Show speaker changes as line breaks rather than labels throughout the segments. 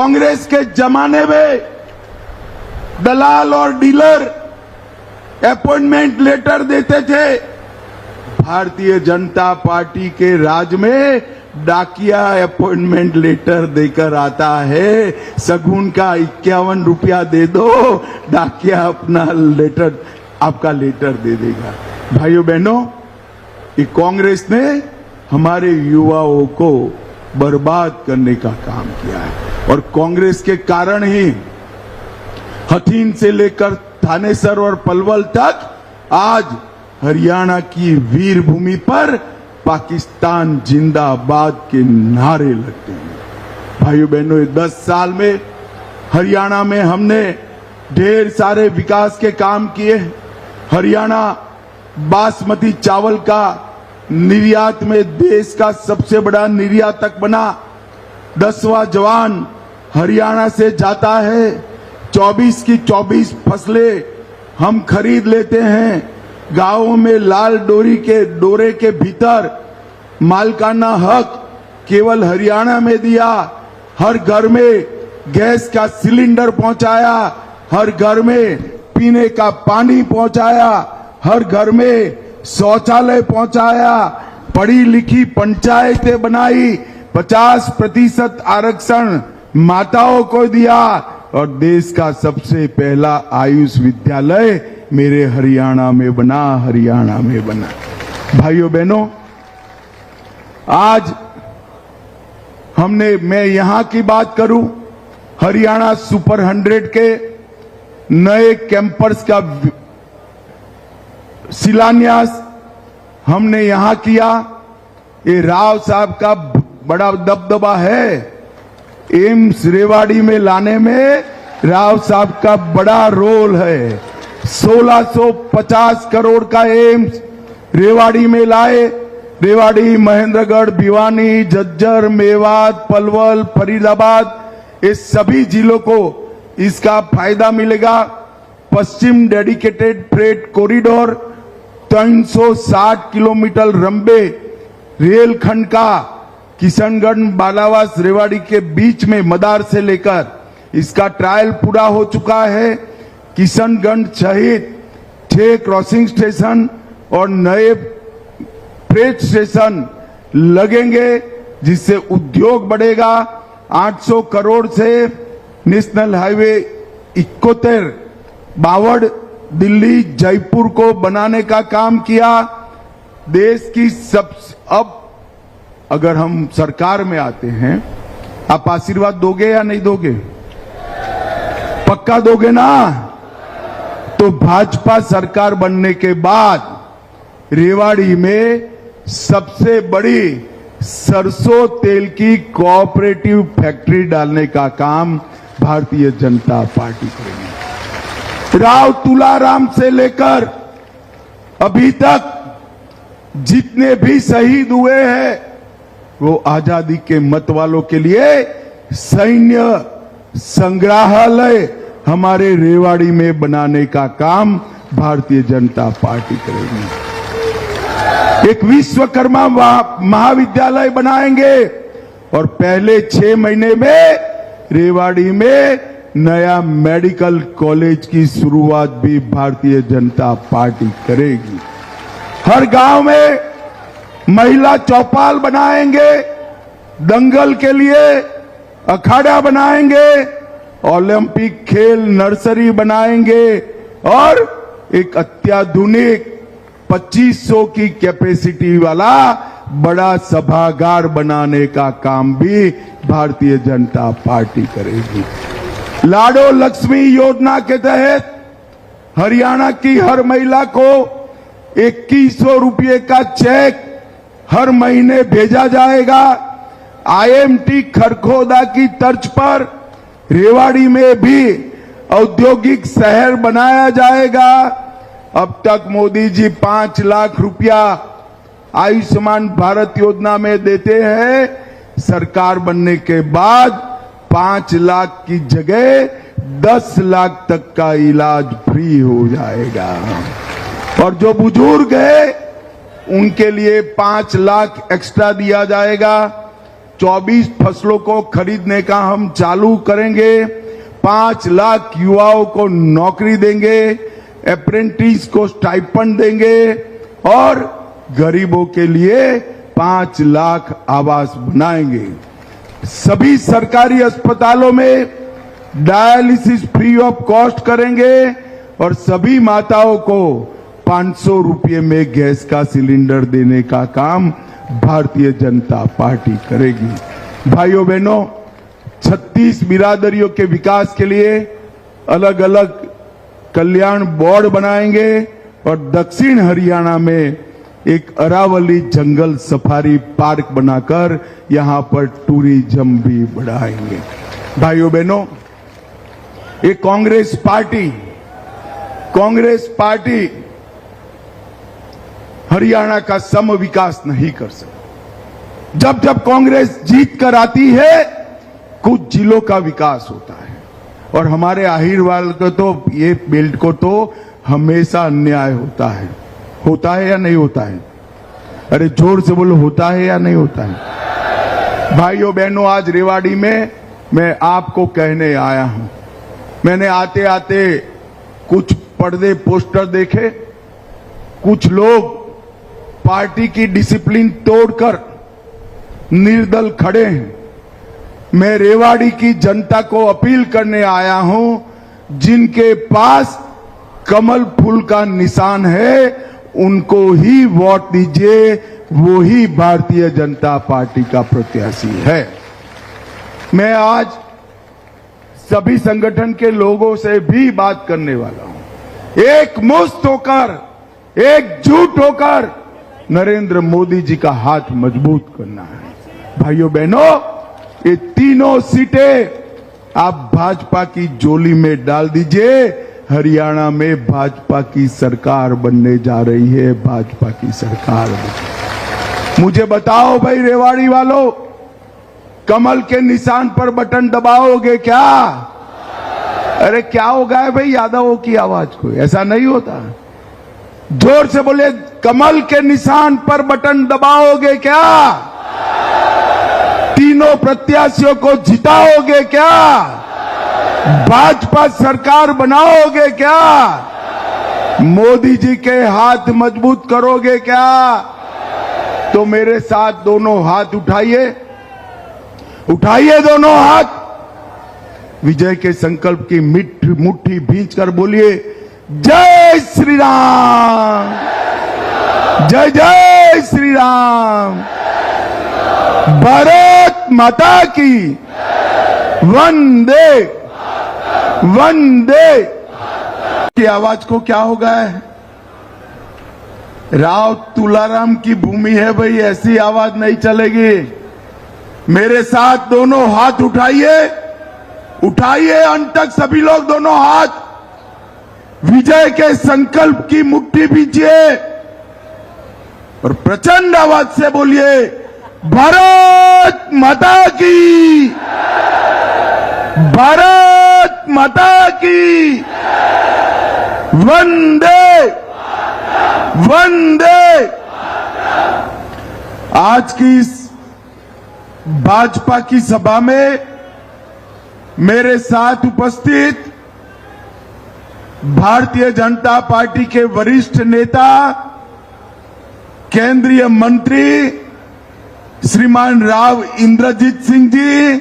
कांग्रेस के जमाने में दलाल और डीलर अपॉइंटमेंट लेटर देते थे। भारतीय जनता पार्टी के राज में डाकिया अपॉइंटमेंट लेटर देकर आता है। सगुन का 51 रुपया दे दो, डाकिया अपना लेटर, आपका लेटर दे देगा। भाइयों बहनों, ये कांग्रेस ने हमारे युवाओं को बर्बाद करने का काम किया है और कांग्रेस के कारण ही हथीन से लेकर थानेसर और पलवल तक आज हरियाणा की वीर भूमि पर पाकिस्तान जिंदाबाद के नारे लगते हैं। भाइयों बहनों, 10 साल में हरियाणा में हमने ढेर सारे विकास के काम किए। हरियाणा बासमती चावल का निर्यात में देश का सबसे बड़ा निर्यातक बना। 10वां जवान हरियाणा से जाता है। 24 की 24 फसलें हम खरीद लेते हैं। गांवों में लाल डोरे के भीतर मालिकाना हक केवल हरियाणा में दिया। हर घर में गैस का सिलेंडर पहुंचाया, हर घर में पीने का पानी पहुंचाया, हर घर में शौचालय पहुंचाया, पढ़ी लिखी पंचायतें बनाई, 50% आरक्षण माताओं को दिया और देश का सबसे पहला आयुष विद्यालय मेरे हरियाणा में बना। भाइयों बहनों, आज मैं यहां की बात करूं, हरियाणा सुपर 100 के नए कैंपस का शिलान्यास हमने यहां किया। ये राव साहब का बड़ा दबदबा है। एम्स रेवाड़ी में लाने में राव साहब का बड़ा रोल है। 1650 करोड़ का एम्स रेवाड़ी में लाए। रेवाड़ी, महेंद्रगढ़, भिवानी, झज्जर, मेवात, पलवल, फरीदाबाद, ये सभी जिलों को इसका फायदा मिलेगा। पश्चिम डेडिकेटेड फ्रेट कॉरिडोर 360 किलोमीटर लंबे रेलखंड का किशनगढ़, बालावास, रेवाड़ी के बीच में मदार से लेकर इसका ट्रायल पूरा हो चुका है। किशनगढ़ सहित 6 क्रॉसिंग स्टेशन और नए फ्रेट स्टेशन लगेंगे, जिससे उद्योग बढ़ेगा। 800 करोड़ से नेशनल हाईवे 71 बावड़ दिल्ली जयपुर को बनाने का काम किया। देश की अब अगर हम सरकार में आते हैं, आप आशीर्वाद दोगे या नहीं दोगे? पक्का दोगे ना? तो भाजपा सरकार बनने के बाद रेवाड़ी में सबसे बड़ी सरसों तेल की कोऑपरेटिव फैक्ट्री डालने का काम भारतीय जनता पार्टी करेगी। राव तुलाराम से लेकर अभी तक जितने भी शहीद हुए हैं, वो आजादी के मत वालों के लिए सैन्य संग्रहालय हमारे रेवाड़ी में बनाने का काम भारतीय जनता पार्टी करेगी। एक विश्वकर्मा महाविद्यालय बनाएंगे और पहले 6 महीने में रेवाड़ी में नया मेडिकल कॉलेज की शुरुआत भी भारतीय जनता पार्टी करेगी। हर गांव में महिला चौपाल बनाएंगे, दंगल के लिए अखाड़ा बनाएंगे, ओलंपिक खेल नर्सरी बनाएंगे और एक अत्याधुनिक 2500 की कैपेसिटी वाला बड़ा सभागार बनाने का काम भी भारतीय जनता पार्टी करेगी। लाडो लक्ष्मी योजना के तहत हरियाणा की हर महिला को 2100 रुपये का चेक हर महीने भेजा जाएगा। आईएमटी खरखोदा की तर्ज पर रेवाड़ी में भी औद्योगिक शहर बनाया जाएगा। अब तक मोदी जी 5 लाख रुपया आयुष्मान भारत योजना में देते हैं। सरकार बनने के बाद 5 लाख की जगह 10 लाख तक का इलाज फ्री हो जाएगा। और जो बुजुर्ग है उनके लिए 5 लाख एक्स्ट्रा दिया जाएगा। 24 फसलों को खरीदने का हम चालू करेंगे। 5 लाख युवाओं को नौकरी देंगे, अप्रेंटिस को स्टाइपेंड देंगे और गरीबों के लिए 5 लाख आवास बनाएंगे। सभी सरकारी अस्पतालों में डायलिसिस फ्री ऑफ कॉस्ट करेंगे और सभी माताओं को 500 रुपये में गैस का सिलेंडर देने का काम भारतीय जनता पार्टी करेगी। भाइयों बहनों, 36 बिरादरियों के विकास के लिए अलग अलग कल्याण बोर्ड बनाएंगे और दक्षिण हरियाणा में एक अरावली जंगल सफारी पार्क बनाकर यहां पर टूरिज्म भी बढ़ाएंगे। भाइयों बहनों, ये कांग्रेस पार्टी हरियाणा का सम विकास नहीं कर सकती। जब जब कांग्रेस जीत कर आती है कुछ जिलों का विकास होता है और हमारे आहिरवाल को तो ये बेल्ट को तो हमेशा अन्याय होता है या नहीं होता है? अरे जोर से बोलो, होता है या नहीं होता है? भाइयों बहनों, आज रेवाड़ी में मैं आपको कहने आया हूं। मैंने आते आते कुछ पर्दे पोस्टर देखे, कुछ लोग पार्टी की डिसिप्लिन तोड़कर निर्दल खड़े हैं। मैं रेवाड़ी की जनता को अपील करने आया हूं, जिनके पास कमल फूल का निशान है उनको ही वोट दीजिए, वो ही भारतीय जनता पार्टी का प्रत्याशी है। मैं आज सभी संगठन के लोगों से भी बात करने वाला हूं। एक मुश्त होकर, एकजुट होकर नरेंद्र मोदी जी का हाथ मजबूत करना है। भाइयों बहनों, ये तीनों सीटें आप भाजपा की झोली में डाल दीजिए। हरियाणा में भाजपा की सरकार बनने जा रही है, भाजपा की सरकार। मुझे बताओ भाई रेवाड़ी वालों, कमल के निशान पर बटन दबाओगे क्या? अरे क्या होगा है भाई यादवों की आवाज को? ऐसा नहीं होता। जोर से बोले, कमल के निशान पर बटन दबाओगे क्या? तीनों प्रत्याशियों को जिताओगे क्या? भाजपा सरकार बनाओगे क्या? मोदी जी के हाथ मजबूत करोगे क्या? तो मेरे साथ दोनों हाथ उठाइए, दोनों हाथ। विजय के संकल्प की मुट्ठी भींचकर बोलिए, जय श्री राम, जय जय श्री राम, भारत माता की वंदे वंदे। की आवाज को क्या हो गया है? राव तुलाराम की भूमि है भाई, ऐसी आवाज नहीं चलेगी। मेरे साथ दोनों हाथ उठाइए अंत तक सभी लोग दोनों हाथ। विजय के संकल्प की मुट्ठी भींचिए और प्रचंड आवाज से बोलिए, भारत माता की, भारत माता की वंदे वंदे। आज की इस भाजपा की सभा में मेरे साथ उपस्थित भारतीय जनता पार्टी के वरिष्ठ नेता, केंद्रीय मंत्री श्रीमान राव इंद्रजीत सिंह जी,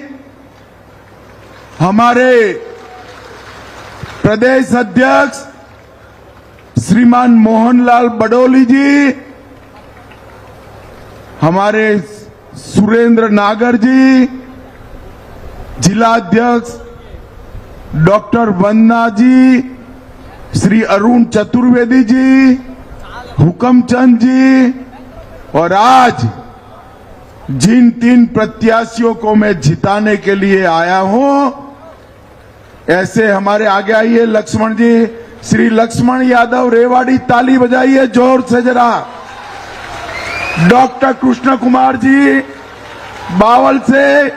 हमारे प्रदेश अध्यक्ष श्रीमान मोहनलाल बडोली जी, हमारे सुरेंद्र नागर जी, जिलाध्यक्ष डॉक्टर वंदना जी, श्री अरुण चतुर्वेदी जी, हुकमचंद जी, और आज जिन 3 प्रत्याशियों को मैं जिताने के लिए आया हूं, ऐसे हमारे आगे आइए लक्ष्मण जी, श्री लक्ष्मण यादव रेवाड़ी, ताली बजाइए जोर से जरा। डॉक्टर कृष्ण कुमार जी बावल से,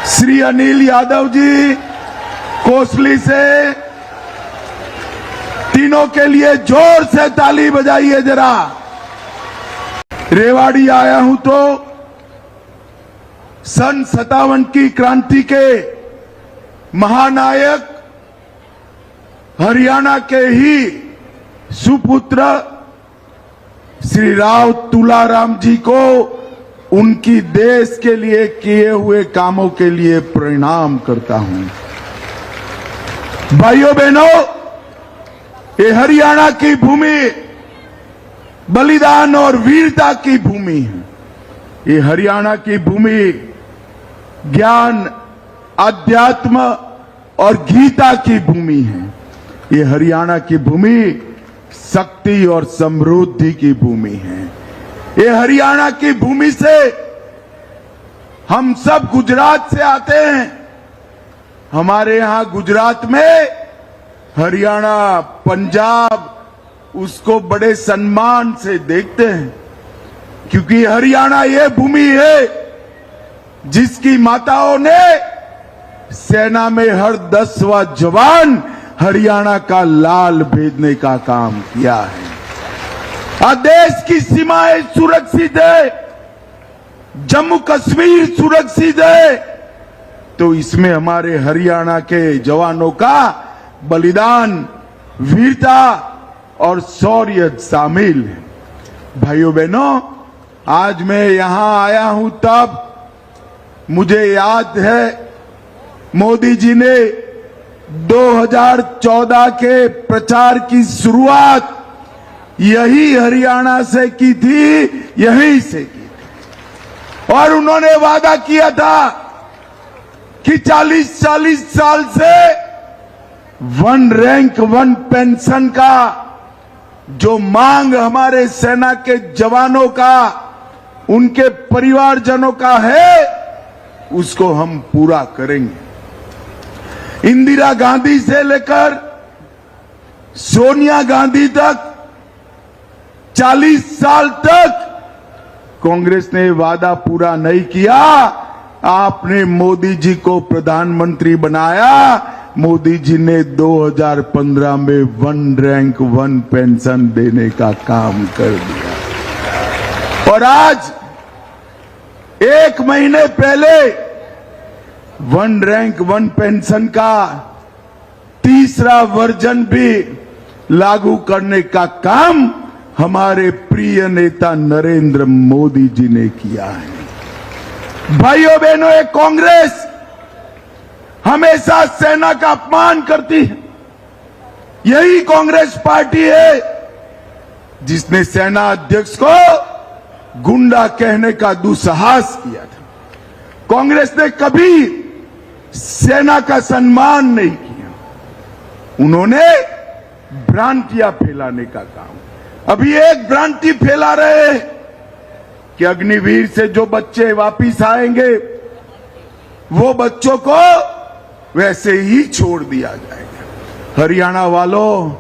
श्री अनिल यादव जी कोसली से, तीनों के लिए जोर से ताली बजाइए जरा। रेवाड़ी आया हूं तो सन 57 की क्रांति के महानायक हरियाणा के ही सुपुत्र श्री राव तुलाराम जी को उनकी देश के लिए किए हुए कामों के लिए प्रणाम करता हूं। भाइयों बहनों, ये हरियाणा की भूमि बलिदान और वीरता की भूमि है। ये हरियाणा की भूमि ज्ञान, अध्यात्म और गीता की भूमि है। ये हरियाणा की भूमि शक्ति और समृद्धि की भूमि है। ये हरियाणा की भूमि से हम सब गुजरात से आते हैं। हमारे यहां गुजरात में हरियाणा, पंजाब उसको बड़े सम्मान से देखते हैं, क्योंकि हरियाणा ये भूमि है जिसकी माताओं ने सेना में हर 10वां जवान हरियाणा का लाल भेजने का काम किया है। आज देश की सीमाएं सुरक्षित है, जम्मू कश्मीर सुरक्षित है, तो इसमें हमारे हरियाणा के जवानों का बलिदान, वीरता और शौर्य शामिल है। भाइयों बहनों, आज मैं यहां आया हूं तब मुझे याद है मोदी जी ने 2014 के प्रचार की शुरुआत यही हरियाणा से की थी, यहीं से की थी। और उन्होंने वादा किया था कि 40 साल से 1 रैंक 1 पेंशन का जो मांग हमारे सेना के जवानों का, उनके परिवारजनों का है, उसको हम पूरा करेंगे। इंदिरा गांधी से लेकर सोनिया गांधी तक 40 साल तक कांग्रेस ने वादा पूरा नहीं किया। आपने मोदी जी को प्रधानमंत्री बनाया। मोदी जी ने 2015 में 1 रैंक 1 पेंशन देने का काम कर दिया। और आज 1 महीने पहले 1 रैंक 1 पेंशन का तीसरा वर्जन भी लागू करने का काम हमारे प्रिय नेता नरेंद्र मोदी जी ने किया है। भाइयों बहनों, ये कांग्रेस हमेशा सेना का अपमान करती है। यही कांग्रेस पार्टी है जिसने सेना अध्यक्ष को गुंडा कहने का दुस्साहस किया था। कांग्रेस ने कभी सेना का सम्मान नहीं किया। उन्होंने भ्रांतियां फैलाने का काम, अभी एक भ्रांति फैला रहे हैं कि अग्निवीर से जो बच्चे वापिस आएंगे वो बच्चों को वैसे ही छोड़ दिया जाएगा। हरियाणा वालों,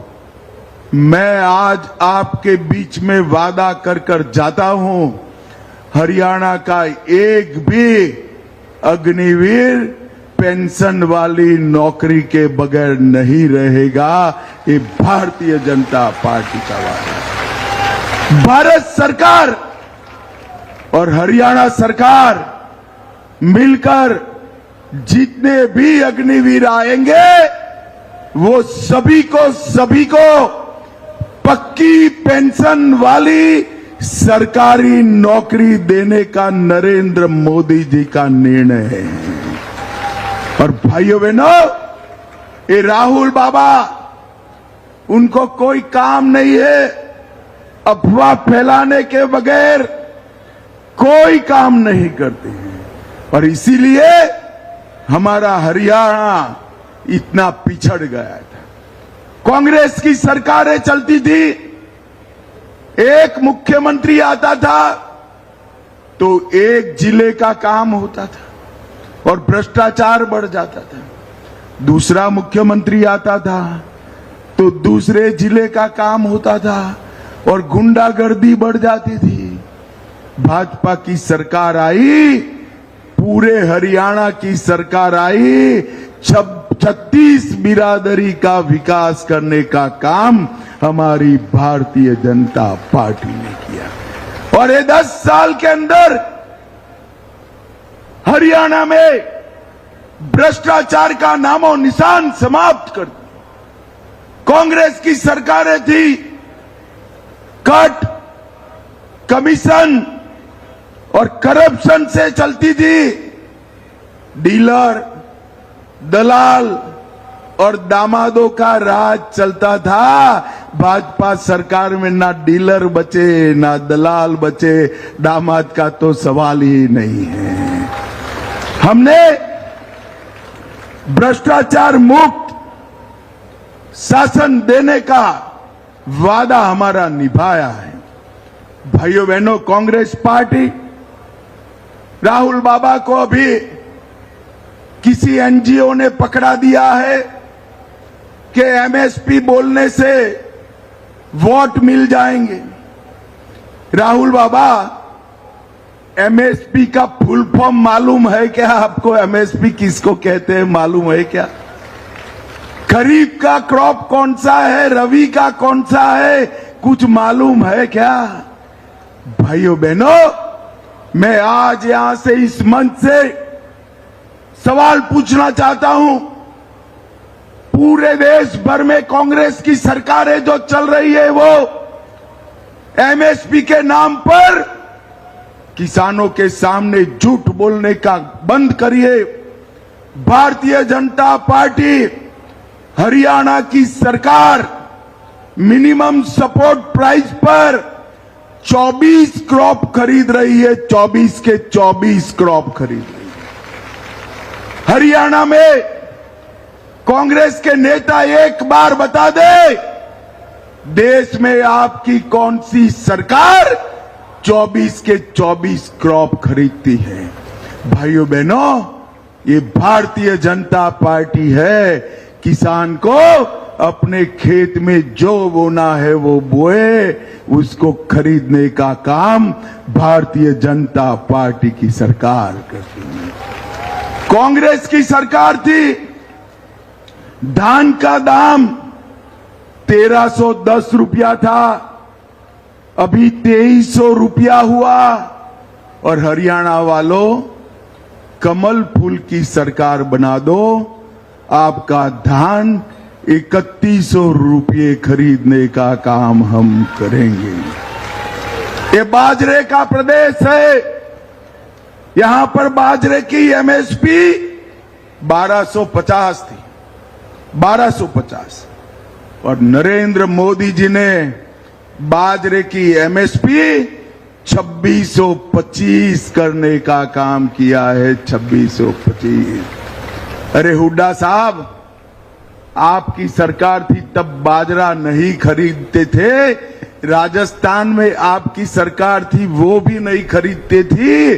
मैं आज आपके बीच में वादा कर कर जाता हूं, हरियाणा का एक भी अग्निवीर पेंशन वाली नौकरी के बगैर नहीं रहेगा। ये भारतीय जनता पार्टी का वादा है। भारत सरकार और हरियाणा सरकार मिलकर जितने भी अग्निवीर आएंगे वो सभी को पक्की पेंशन वाली सरकारी नौकरी देने का नरेंद्र मोदी जी का निर्णय है। और भाइयों बहनों, ये राहुल बाबा, उनको कोई काम नहीं है अफवाह फैलाने के बगैर, कोई काम नहीं करते हैं। और इसीलिए हमारा हरियाणा इतना पिछड़ गया था। कांग्रेस की सरकारें चलती थी, एक मुख्यमंत्री आता था तो एक जिले का काम होता था और भ्रष्टाचार बढ़ जाता था। दूसरा मुख्यमंत्री आता था तो दूसरे जिले का काम होता था और गुंडागर्दी बढ़ जाती थी। भाजपा की सरकार आई, पूरे हरियाणा की सरकार आई, 36 बिरादरी का विकास करने का काम हमारी भारतीय जनता पार्टी ने किया। और ये 10 साल के अंदर हरियाणा में भ्रष्टाचार का नामो निशान समाप्त कर दिया। कांग्रेस की सरकारें थी, कट, कमीशन और करप्शन से चलती थी। डीलर, दलाल और दामादों का राज चलता था। भाजपा सरकार में ना डीलर बचे, ना दलाल बचे, दामाद का तो सवाल ही नहीं है। हमने भ्रष्टाचार मुक्त शासन देने का वादा हमारा निभाया है। भाइयों बहनों, कांग्रेस पार्टी राहुल बाबा को अभी किसी एनजीओ ने पकड़ा दिया है कि एमएसपी बोलने से वोट मिल जाएंगे। राहुल बाबा, एमएसपी का फुल फॉर्म मालूम है क्या आपको? एमएसपी किसको कहते हैं मालूम है क्या? खरीफ का क्रॉप कौन सा है, रबी का कौन सा है, कुछ मालूम है क्या? भाइयों बहनों, मैं आज यहां से इस मंच से सवाल पूछना चाहता हूं। पूरे देश भर में कांग्रेस की सरकारें जो चल रही है वो एमएसपी के नाम पर किसानों के सामने झूठ बोलने का बंद करिए। भारतीय जनता पार्टी हरियाणा की सरकार मिनिमम सपोर्ट प्राइस पर 24 क्रॉप खरीद रही है। 24 के 24 क्रॉप खरीद रही है। हरियाणा में कांग्रेस के नेता एक बार बता दे, देश में आपकी कौन सी सरकार 24 के 24 क्रॉप खरीदती है? भाइयों बहनों, ये भारतीय जनता पार्टी है। किसान को अपने खेत में जो बोना है वो बोए, उसको खरीदने का काम भारतीय जनता पार्टी की सरकार करती है। कांग्रेस की सरकार थी, धान का दाम 1310 रुपया था, अभी 2300 रुपया हुआ। और हरियाणा वालों, कमल फूल की सरकार बना दो, आपका धान 3100 रुपये खरीदने का काम हम करेंगे। ये बाजरे का प्रदेश है, यहां पर बाजरे की एमएसपी 1250 थी, 1250। और नरेंद्र मोदी जी ने बाजरे की एमएसपी 2625 करने का काम किया है। 2625। अरे हुड्डा साहब, आपकी सरकार थी तब बाजरा नहीं खरीदते थे। राजस्थान में आपकी सरकार थी, वो भी नहीं खरीदते थी।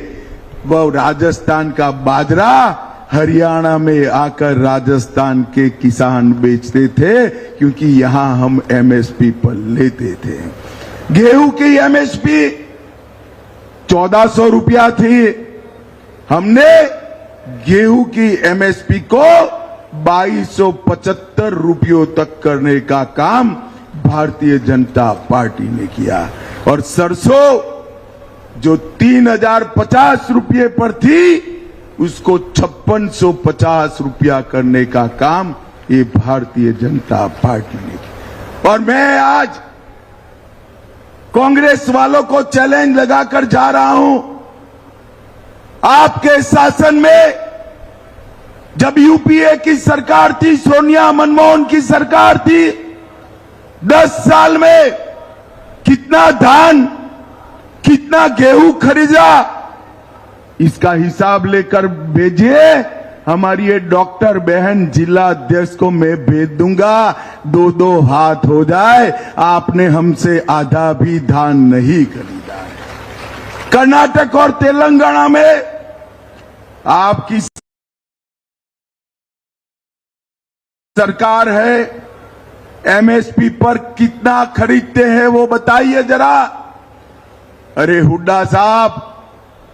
वो राजस्थान का बाजरा हरियाणा में आकर राजस्थान के किसान बेचते थे, क्योंकि यहां हम एमएसपी पर लेते थे। गेहूं की एमएसपी 1400 रुपया थी, हमने गेहूं की एमएसपी को 2275 रुपयों तक करने का काम भारतीय जनता पार्टी ने किया। और सरसों जो 3050 रुपये पर थी, उसको 5650 रुपया करने का काम ये भारतीय जनता पार्टी ने किया। और मैं आज कांग्रेस वालों को चैलेंज लगाकर जा रहा हूं, आपके शासन में जब यूपीए की सरकार थी, सोनिया मनमोहन की सरकार थी, 10 साल में कितना धान, कितना गेहूं खरीदा, इसका हिसाब लेकर भेजिए। हमारी ये डॉक्टर बहन जिला अध्यक्ष को मैं भेज दूंगा, 2-2 हाथ हो जाए। आपने हमसे आधा भी धान नहीं खरीदा है। कर्नाटक और तेलंगाना में आपकी सरकार है, एमएसपी पर कितना खरीदते हैं वो बताइए जरा। अरे हुड्डा साहब,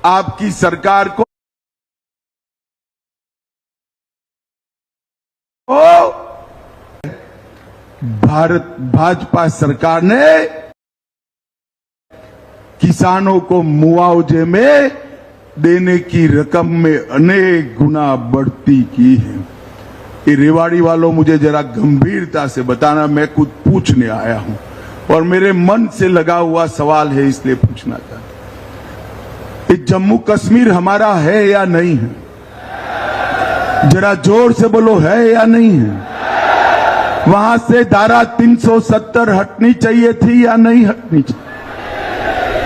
आपकी सरकार को भाजपा सरकार ने किसानों को मुआवजे में देने की रकम में अनेक गुना बढ़ती की है। ये रेवाड़ी वालों मुझे जरा गंभीरता से बताना, मैं कुछ पूछने आया हूं और मेरे मन से लगा हुआ सवाल है, इसलिए पूछना चाहता। ये जम्मू कश्मीर हमारा है या नहीं है? जरा जोर से बोलो, है या नहीं है? वहां से धारा 370 हटनी चाहिए थी या नहीं हटनी चाहिए?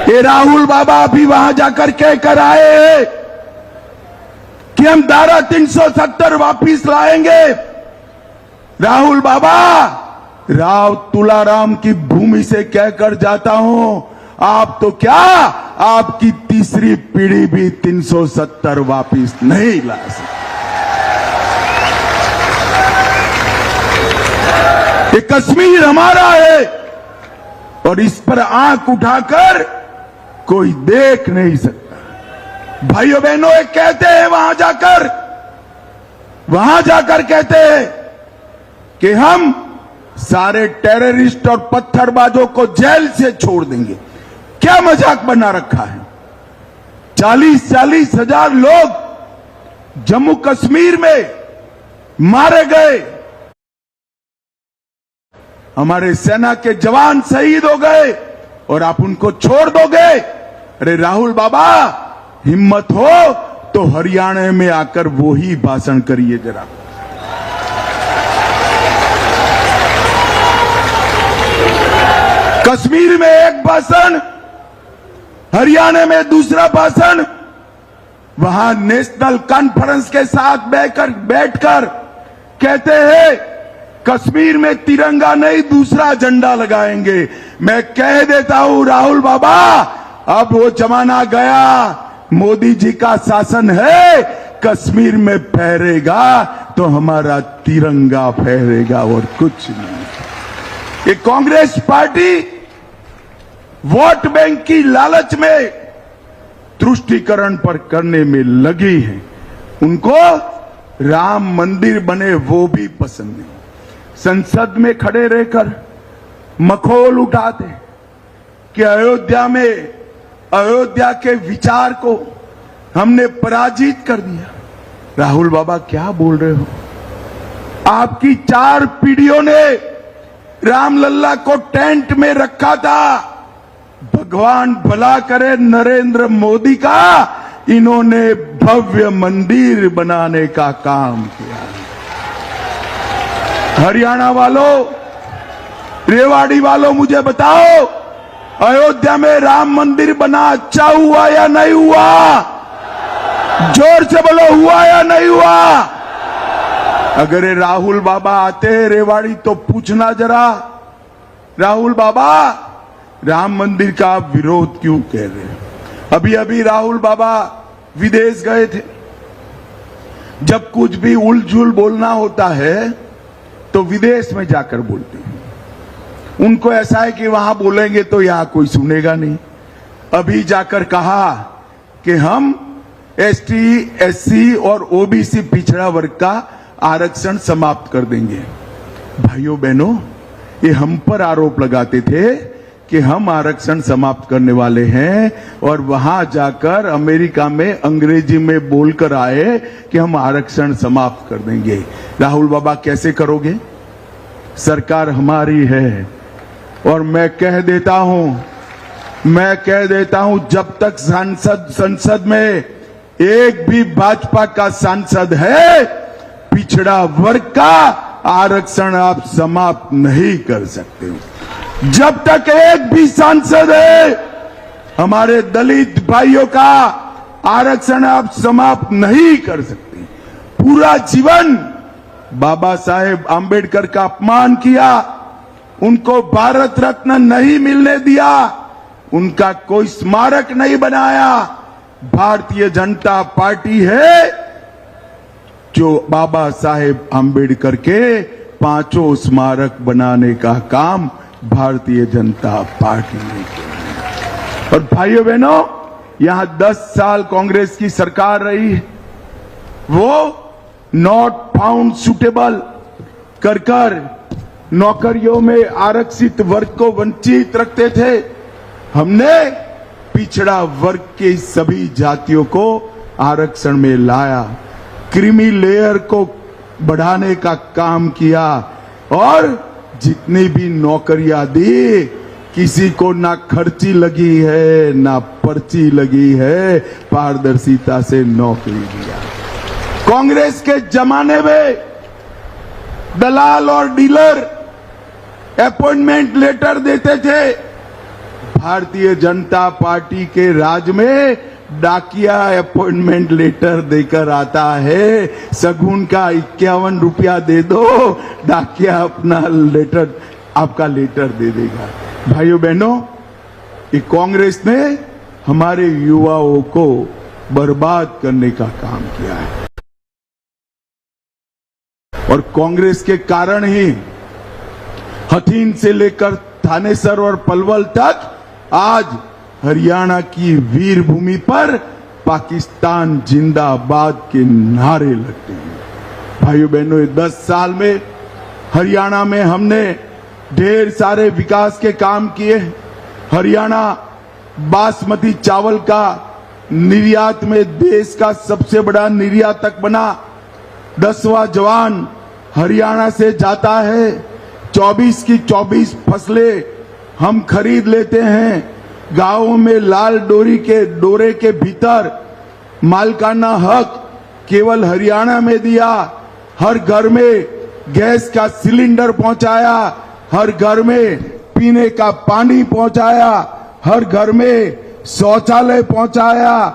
ये राहुल बाबा अभी वहां जाकर कह कर आए हैं कि हम धारा 370 वापिस लाएंगे। राहुल बाबा, राव तुलाराम की भूमि से कहकर जाता हूं, आप तो क्या, आपकी तीसरी पीढ़ी भी 370 वापिस नहीं ला सकती। ये कश्मीर हमारा है और इस पर आंख उठाकर कोई देख नहीं सकता। भाइयों बहनों, एक कहते हैं वहां जाकर कहते हैं कि हम सारे टेररिस्ट और पत्थरबाजों को जेल से छोड़ देंगे। क्या मजाक बना रखा है? 40-40 हजार लोग जम्मू कश्मीर में मारे गए, हमारे सेना के जवान शहीद हो गए और आप उनको छोड़ दोगे? अरे राहुल बाबा, हिम्मत हो तो हरियाणा में आकर वो ही भाषण करिए जरा। कश्मीर में एक भाषण, हरियाणा में दूसरा भाषण, वहां नेशनल कॉन्फ्रेंस के साथ बैठकर कहते हैं कश्मीर में तिरंगा नहीं दूसरा झंडा लगाएंगे। मैं कह देता हूं राहुल बाबा, अब वो जमाना गया, मोदी जी का शासन है, कश्मीर में फहरेगा तो हमारा तिरंगा फहरेगा और कुछ नहीं। ये कांग्रेस पार्टी वोट बैंक की लालच में तुष्टीकरण पर करने में लगी है। उनको राम मंदिर बने वो भी पसंद नहीं। संसद में खड़े रहकर मखौल उठाते कि अयोध्या के विचार को हमने पराजित कर दिया। राहुल बाबा, क्या बोल रहे हो? आपकी 4 पीढ़ियों ने रामलल्ला को टेंट में रखा था। भगवान भला करे नरेंद्र मोदी का, इन्होंने भव्य मंदिर बनाने का काम किया। हरियाणा वालों, रेवाड़ी वालों, मुझे बताओ, अयोध्या में राम मंदिर बना अच्छा हुआ या नहीं हुआ? जोर से बोलो, हुआ या नहीं हुआ? अगर ये राहुल बाबा आते रेवाड़ी तो पूछना जरा, राहुल बाबा, राम मंदिर का आप विरोध क्यों कह रहे हैं? अभी अभी राहुल बाबा विदेश गए थे। जब कुछ भी उलझुल बोलना होता है तो विदेश में जाकर बोलते हैं। उनको ऐसा है कि वहां बोलेंगे तो यहां कोई सुनेगा नहीं। अभी जाकर कहा कि हम एसटी, एससी और ओबीसी पिछड़ा वर्ग का आरक्षण समाप्त कर देंगे। भाइयों बहनों, ये हम पर आरोप लगाते थे कि हम आरक्षण समाप्त करने वाले हैं और वहां जाकर अमेरिका में अंग्रेजी में बोलकर आए कि हम आरक्षण समाप्त कर देंगे। राहुल बाबा, कैसे करोगे? सरकार हमारी है और मैं कह देता हूं जब तक संसद में एक भी भाजपा का सांसद है, पिछड़ा वर्ग का आरक्षण आप समाप्त नहीं कर सकते। जब तक एक भी सांसद है, हमारे दलित भाइयों का आरक्षण आप समाप्त नहीं कर सकते। पूरा जीवन बाबा साहेब आंबेडकर का अपमान किया, उनको भारत रत्न नहीं मिलने दिया, उनका कोई स्मारक नहीं बनाया। भारतीय जनता पार्टी है जो बाबा साहेब आंबेडकर के 5 स्मारक बनाने का काम भारतीय जनता पार्टी ने किया। और भाइयों बहनों, यहां 10 साल कांग्रेस की सरकार रही, वो नॉट फाउंड सुटेबल कर नौकरियों में आरक्षित वर्ग को वंचित रखते थे। हमने पिछड़ा वर्ग के सभी जातियों को आरक्षण में लाया, क्रीमी लेयर को बढ़ाने का काम किया और जितनी भी नौकरियां दी, किसी को ना खर्ची लगी है ना पर्ची लगी है, पारदर्शिता से नौकरी दिया। कांग्रेस के जमाने में दलाल और डीलर अपॉइंटमेंट लेटर देते थे। भारतीय जनता पार्टी के राज में डाकिया अपॉइंटमेंट लेटर देकर आता है, सगुन का 51 रुपया दे दो, डाकिया अपना लेटर, आपका लेटर दे देगा। भाइयों बहनों, ये कांग्रेस ने हमारे युवाओं को बर्बाद करने का काम किया है और कांग्रेस के कारण ही हथीन से लेकर थानेसर और पलवल तक आज हरियाणा की वीर भूमि पर पाकिस्तान जिंदाबाद के नारे लगते हैं। भाइयों बहनों, 10 साल में हरियाणा में हमने ढेर सारे विकास के काम किए। हरियाणा बासमती चावल का निर्यात में देश का सबसे बड़ा निर्यातक बना। 10वां जवान हरियाणा से जाता है। 24 की 24 फसलें हम खरीद लेते हैं। गांवों में लाल डोरे के भीतर मालिकाना हक केवल हरियाणा में दिया। हर घर में गैस का सिलेंडर पहुंचाया, हर घर में पीने का पानी पहुंचाया, हर घर में शौचालय पहुंचाया,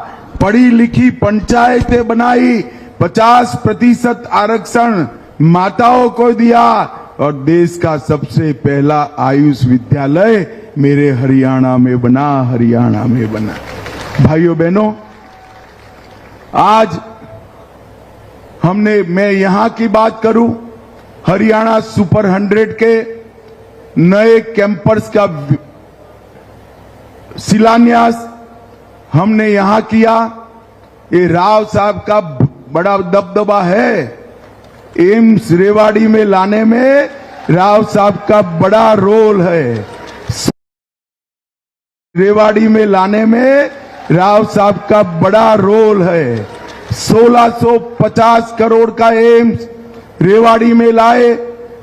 पढ़ी लिखी पंचायतें बनाई, 50% आरक्षण माताओं को दिया और देश का सबसे पहला आयुष विद्यालय मेरे हरियाणा में बना। भाइयों बहनों, आज मैं यहां की बात करूं, हरियाणा सुपर 100 के नए कैंपस का शिलान्यास हमने यहां किया। ये राव साहब का बड़ा दबदबा है। एम्स रेवाड़ी में लाने में राव साहब का बड़ा रोल है। रेवाड़ी में लाने में राव साहब का बड़ा रोल है। 1650 करोड़ का एम्स रेवाड़ी में लाए।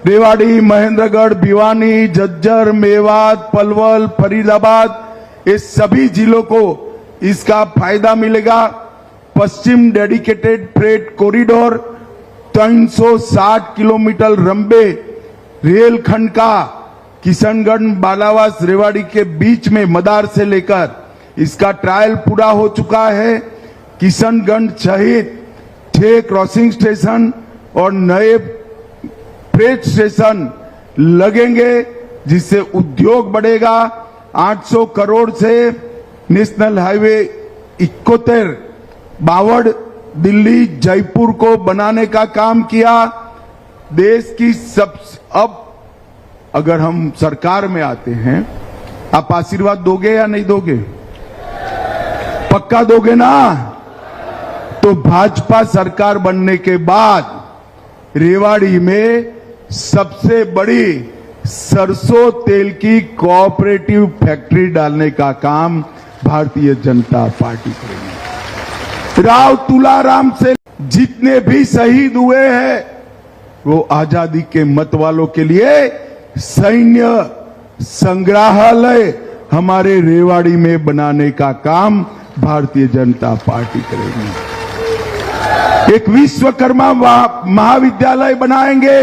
रेवाड़ी, महेंद्रगढ़, भिवानी, झज्जर, मेवात, पलवल, फरीदाबाद, ये सभी जिलों को इसका फायदा मिलेगा। पश्चिम डेडिकेटेड फ्रेट कॉरिडोर 360 किलोमीटर लंबे रेलखंड का किशनगढ़, बालावास, रेवाड़ी के बीच में मदार से लेकर इसका ट्रायल पूरा हो चुका है। किशनगढ़ सहित 6 क्रॉसिंग स्टेशन और नए फ्रेट स्टेशन लगेंगे, जिससे उद्योग बढ़ेगा। 800 करोड़ से नेशनल हाईवे 71 बावड़ दिल्ली जयपुर को बनाने का काम किया। देश की अब अगर हम सरकार में आते हैं, आप आशीर्वाद दोगे या नहीं दोगे? पक्का दोगे ना? तो भाजपा सरकार बनने के बाद रेवाड़ी में सबसे बड़ी सरसों तेल की कोऑपरेटिव फैक्ट्री डालने का काम भारतीय जनता पार्टी करेगी। राव तुलाराम से जितने भी शहीद हुए हैं, वो आजादी के मत वालों के लिए सैन्य संग्रहालय हमारे रेवाड़ी में बनाने का काम भारतीय जनता पार्टी करेगी। एक विश्वकर्मा महाविद्यालय बनाएंगे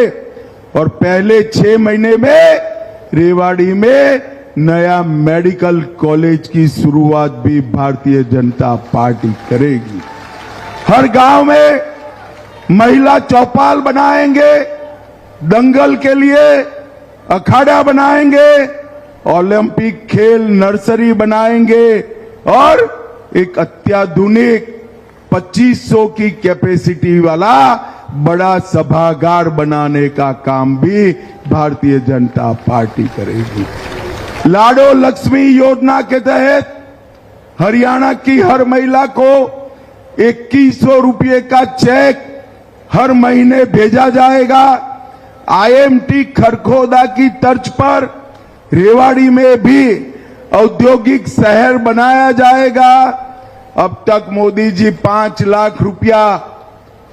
और पहले 6 महीने में रेवाड़ी में नया मेडिकल कॉलेज की शुरुआत भी भारतीय जनता पार्टी करेगी। हर गांव में महिला चौपाल बनाएंगे, दंगल के लिए अखाड़ा बनाएंगे, ओलंपिक खेल नर्सरी बनाएंगे और एक अत्याधुनिक 2500 की कैपेसिटी वाला बड़ा सभागार बनाने का काम भी भारतीय जनता पार्टी करेगी। लाडो लक्ष्मी योजना के तहत हरियाणा की हर महिला को 2100 रुपये का चेक हर महीने भेजा जाएगा। IMT खरखोदा की तर्ज पर रेवाड़ी में भी औद्योगिक शहर बनाया जाएगा। अब तक मोदी जी 5 लाख रुपया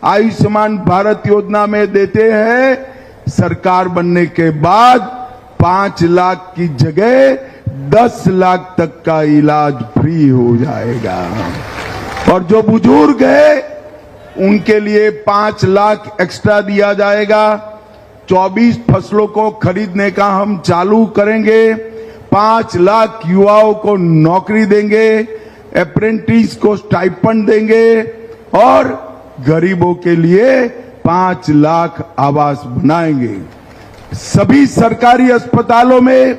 आयुष्मान भारत योजना में देते हैं। सरकार बनने के बाद 5 लाख की जगह 10 लाख तक का इलाज फ्री हो जाएगा। और जो बुजुर्ग है उनके लिए 5 लाख एक्स्ट्रा दिया जाएगा। 24 फसलों को खरीदने का हम चालू करेंगे। 5 लाख युवाओं को नौकरी देंगे, अप्रेंटिस को स्टाइपेंड देंगे और गरीबों के लिए 5 लाख आवास बनाएंगे। सभी सरकारी अस्पतालों में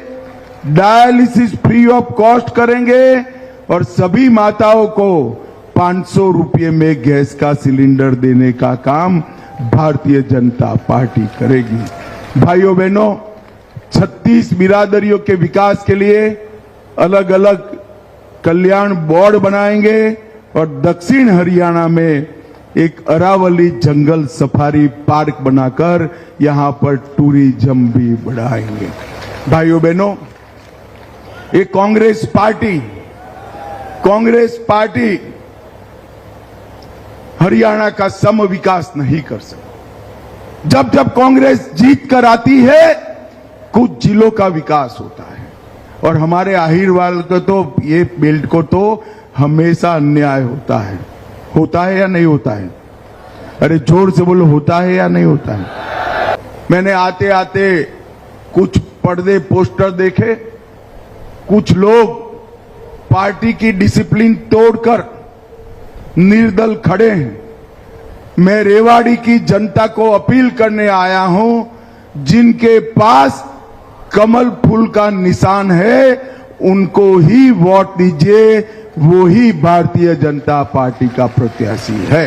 डायलिसिस फ्री ऑफ कॉस्ट करेंगे और सभी माताओं को 500 रुपये में गैस का सिलेंडर देने का काम भारतीय जनता पार्टी करेगी। भाइयों बहनों, 36 बिरादरियों के विकास के लिए अलग अलग कल्याण बोर्ड बनाएंगे और दक्षिण हरियाणा में एक अरावली जंगल सफारी पार्क बनाकर यहां पर टूरिज्म भी बढ़ाएंगे। भाइयों बहनों, ये कांग्रेस पार्टी हरियाणा का सम विकास नहीं कर सकती। जब जब कांग्रेस जीत कर आती है कुछ जिलों का विकास होता है और हमारे आहिरवाल को तो ये बेल्ट को तो हमेशा अन्याय होता है या नहीं होता है? अरे जोर से बोलो, होता है या नहीं होता है? मैंने आते आते कुछ पर्दे पोस्टर देखे। कुछ लोग पार्टी की डिसिप्लिन तोड़कर निर्दल खड़े हैं। मैं रेवाड़ी की जनता को अपील करने आया हूं, जिनके पास कमल फूल का निशान है उनको ही वोट दीजिए, वो ही भारतीय जनता पार्टी का प्रत्याशी है।